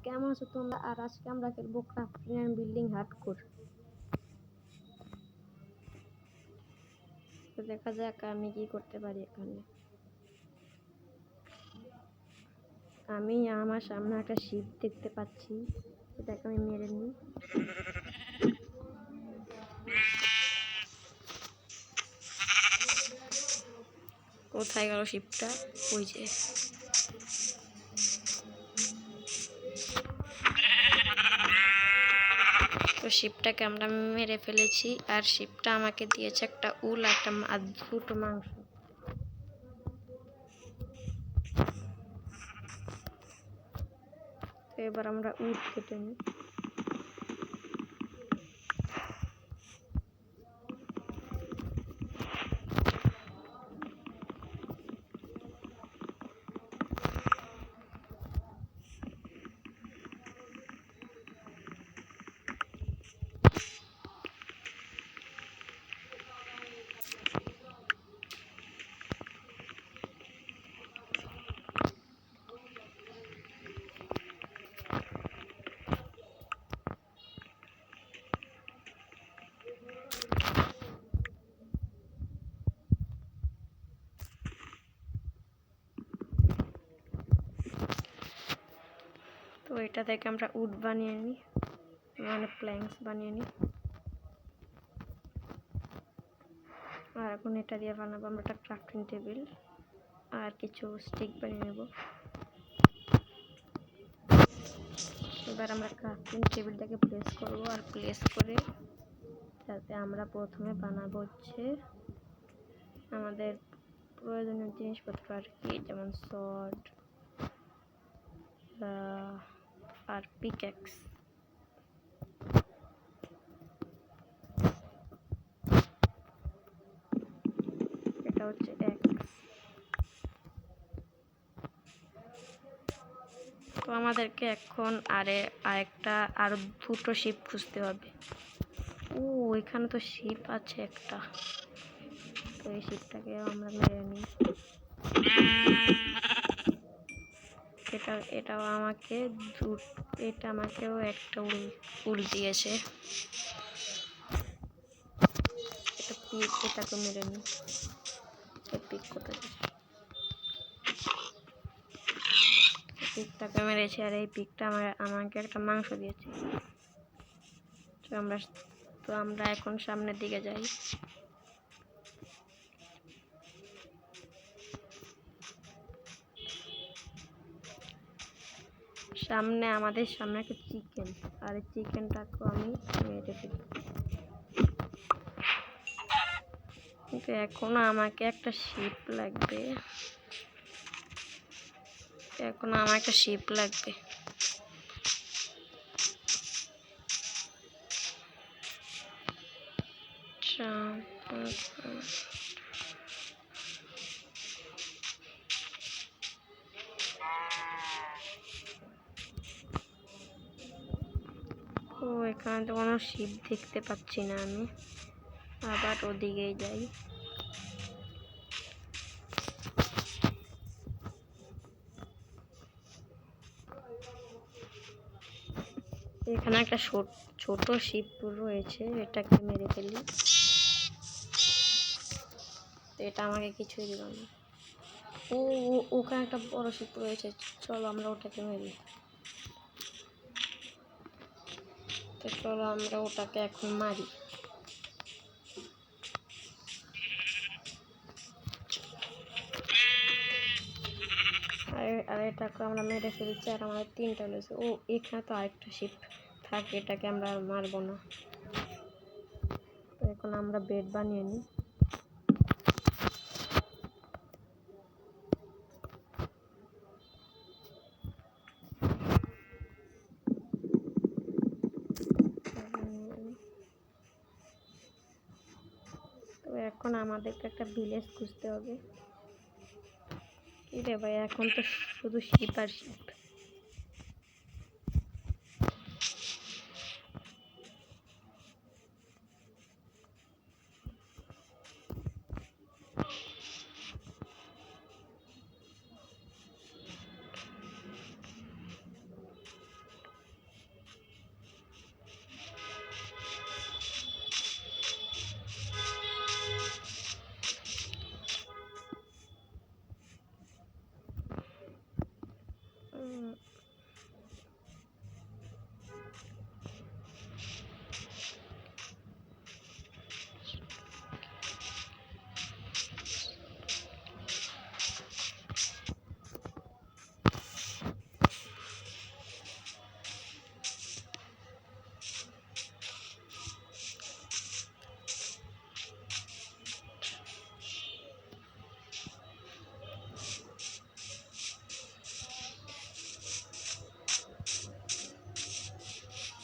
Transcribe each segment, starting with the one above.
কেমন আছো তোমরা? আর আজকে আমরা খেলবো ক্রাফটিং এন্ড বিল্ডিং হার্ডকোর। তো দেখা যাক আমি কি করতে পারি এখানে। আমি আমার সামনে একটা শিপ দেখতে পাচ্ছি, এটাকে আমি মেরে নিই। কোথায় গেল শিপটা? ওই যে। তো শিপটাকে আমরা মেরে ফেলেছি, আর শিপটা আমাকে দিয়েছে একটা উল, একটা দুটো মাংস। তো এবার আমরা উড কেটে নিই। তো এটা থেকে আমরা উড বানিয়ে নিই, মানে প্ল্যাঙ্কস বানিয়ে নিই। আর এখন এটা দিয়ে বানাবো আমরা একটা ক্রাফটিং টেবিল, আর কিছু স্টিক বানিয়ে নেব। এবার আমরা ক্রাফটিং টেবিলটাকে প্লেস করব, আর প্লেস করে যাতে আমরা প্রথমে বানাবো হচ্ছে আমাদের প্রয়োজনীয় জিনিসপত্র আর কি, যেমন সর্ড আর পিক্যাক্স। এটা হচ্ছে এক্স। তো আমাদেরকে এখন আরো দুটো শিপ খুঁজতে হবে। ও, এখানে তো শিপ আছে একটা। তো এই শিপটাকে আমরা মেরে নিই। এটাও আমাকেও একটা উল দিয়েছে। এটাকে মেরে নিই। পিকটাকে মেরেছি, আর এই পিকটা আমাকে একটা মাংস দিয়েছে। তো আমরা এখন সামনের দিকে যাই। আমাদের সামনে একটা চিকেন, আর এই চিকেনটাকে আমি মেরে ফেলি। কিন্তু এখনো আমাকে একটা শিপ লাগবে। তো এখানে তো কোনো শিপ দেখতে পাচ্ছি না, আমি আবার ওদিকেই যাই। এখানে একটা ছোট শিপ রয়েছে, এটাকে মেরে ফেলি। এটা আমাকে কিছুই দিল না। ওখানে একটা বড় শিপ রয়েছে, চলো আমরা ওটাকে মেরি। তো চলো আমরা ওটাকে এখন মারি। আর এটাকে আমরা মেরে ফেলছি, আর আমাদের 3টা রয়েছে। এখানে তো আরেকটা শিপ থাকে, এটাকে আমরা মারবো না। তো এখন আমরা বেড বানিয়ে নিই। তো এখন আমাদেরকে একটা ভিলেজ খুঁজতে হবে। কি রে ভাই, এখন তো শুধু শিপ আর শিপ।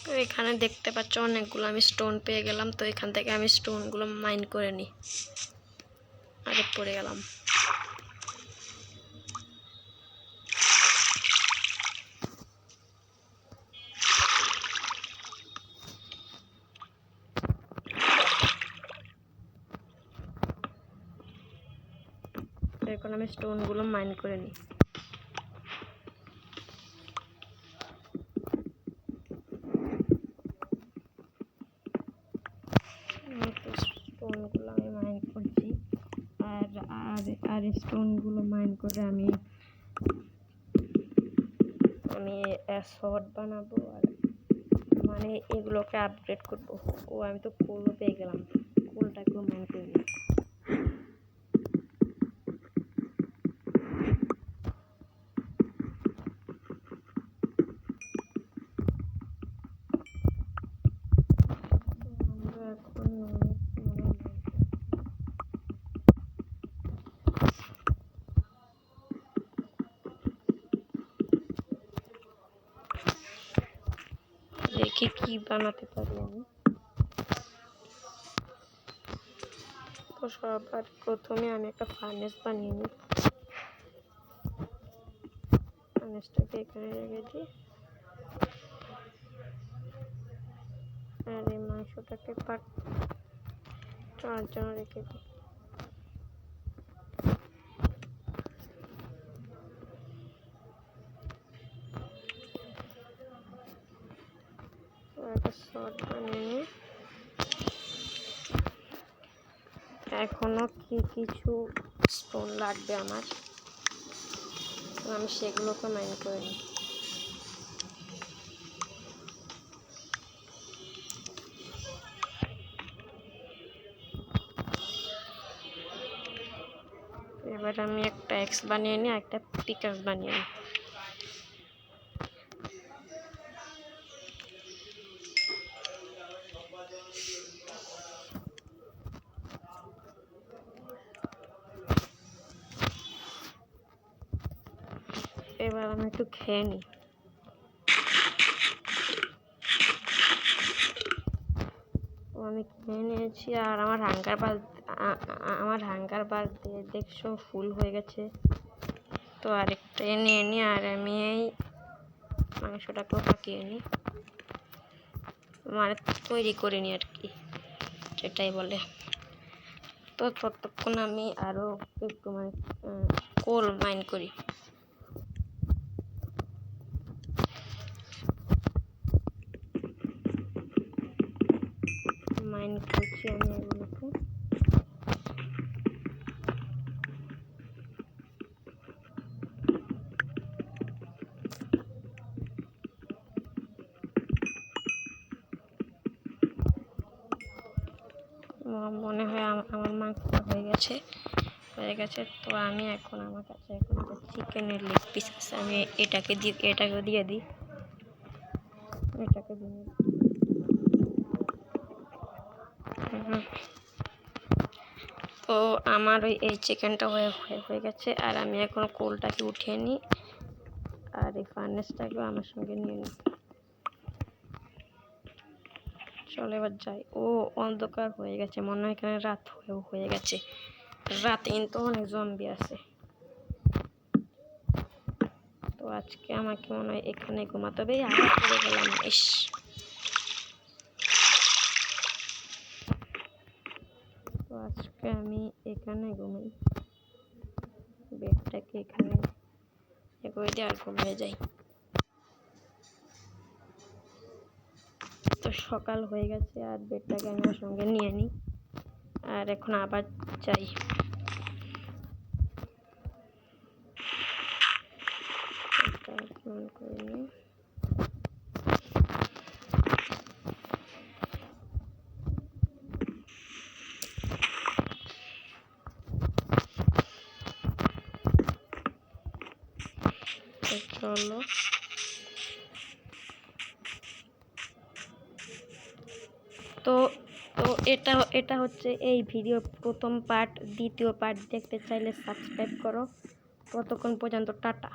তো এখানে দেখতে পাচ্ছ অনেকগুলো আমি স্টোন পেয়ে গেলাম। তো এখান থেকে আমি স্টোনগুলো মাইন করে নিই। আরে পড়ে গেলাম। এখন আমি স্টোনগুলো মাইন করে নিই। স্টোনগুলো আমি মাইন করছি, আর স্টোনগুলো মাইন করে আমি শর্ট বানাবো, আর মানে এগুলোকে আপগ্রেড করবো। ও আমি তো কোলও পেয়ে গেলাম, কোলটাকেও মাইন করে নিই। দেখি কি বানাতে পারি আমি। তো সবার প্রথমে আমি একটা ফার্নেস বানিয়ে নিই। ফার্নেসটাকে এখানে রেখে দিই, আর এই মাংসটাকে পাক করার জন্য রেখে দিই। একটা শর্ট বানিয়ে নিই। এখনো কিছু স্টোন লাগবে আমার, আমি সেগুলোকে মাইন করে নিই। এবার আমি একটা এক্স বানিয়ে নিই, একটা পিকাস বানিয়ে নিই। এবার আমি একটু খেয়ে নিই। আমি খেয়ে নিয়েছি, আর আমার হাঙ্গার বার দিয়ে দেখছো ফুল হয়ে গেছে। তো আরেকটা নিয়ে নিই, আর আমি এই মাংসটাকেও পাকিয়ে নিই, মানে তৈরি করে নিই আর কি, সেটাই বলে। তো ততক্ষণ আমি আরও একটু মানে কোল মাইন করি। মাইন করছি আমি এগুলোকে। মনে হয় আমার মাংসটা হয়ে গেছে। তো আমি এখন আমার কাছে এখন চিকেনের লেগ পিস আছে, আমি এটাকেও দিয়ে দিই। এটাকে দিয়ে তো আমার এই চিকেনটা হয়ে গেছে, আর আমি এখন কোলটাকে উঠিয়ে নিই, আর এই ফার্নেসটাকেও আমার সঙ্গে নিয়ে নিই। চলো এবার যাই। ও অন্ধকার হয়ে গেছে, মনে হয় এখানে রাত হয়ে গেছে। রাতে কিন্তু অনেক জম্বি আছে। তো আজকে আমাকে মনে হয় এখানে ঘুমাতে হবে। আবার পড়ে গেলাম। তো আজকে আমি এখানে ঘুমাই, বেডটাকে এখানে করে দিয়ে আর ঘুমিয়ে যাই। তো সকাল হয়ে গেছে, আর বেডটাকে আমি আমার সঙ্গে নিয়ে নিই, আর এখন আবার যাই। করে নিই। চলো তো এটা হচ্ছে এই ভিডিও প্রথম পার্ট। দ্বিতীয় পার্ট দেখতে চাইলে সাবস্ক্রাইব করো। ততক্ষণ পর্যন্ত টাটা।